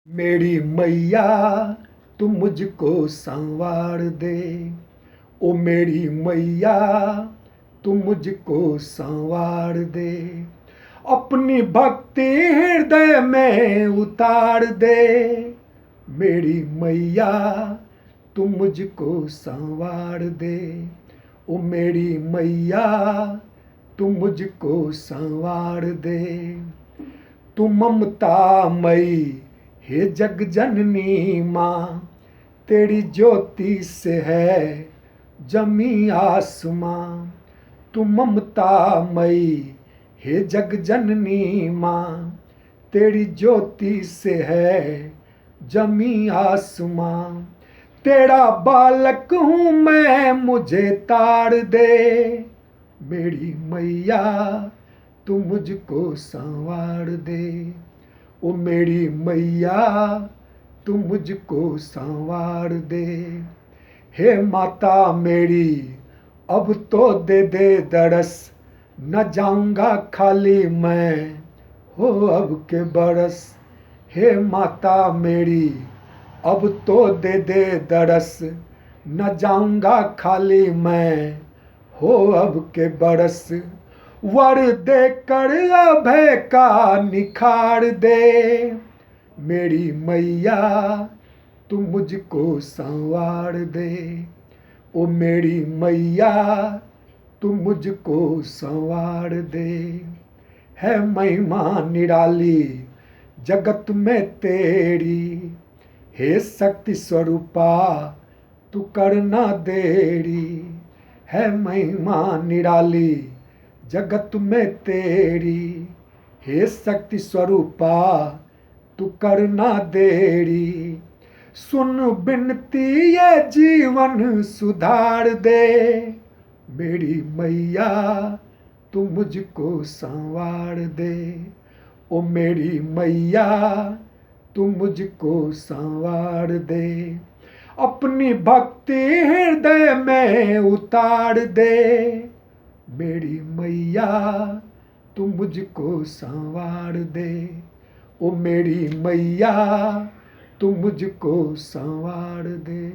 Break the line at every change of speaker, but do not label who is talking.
मेरी मैया तू मुझको संवार दे। ओ मेरी मैया तू मुझको संवार दे। अपनी भक्ति हृदय में उतार दे। मेरी मैया तू मुझको संवार दे। ओ मेरी मैया तू मुझको संवार दे। तू ममता मई हे जग जननी माँ, तेरी ज्योति से है जमी आसमां। तू ममता मई हे जग जननी माँ, तेरी ज्योति से है जमी आसमां। तेरा बालक हूँ मैं, मुझे तार दे। मेरी मैया तू मुझको संवार दे। ओ मेरी मैया तू मुझको संवार दे। हे माता मेरी अब तो दे दे दरस, न जाऊंगा खाली मैं हो अब के बरस। हे माता मेरी अब तो दे दे दरस, न जाऊंगा खाली मैं हो अब के बरस। वर दे कर अभय का निखार दे। मेरी मैया तू मुझको संवार दे। ओ मेरी मैया तू मुझको संवार दे। है महिमा निराली जगत में तेरी, हे शक्ति स्वरूपा तू करना देरी। है महिमा निराली जगत में तेरी, हे शक्ति स्वरूपा तू करना देरी। सुन बिनती ये जीवन सुधार दे। मेरी मैया तू मुझको संवार दे। ओ मेरी मैया तू मुझको संवार दे। अपनी भक्ति हृदय में उतार दे। मेरी मैया तू मुझको संवार दे। ओ मेरी मैया तू मुझको संवार दे।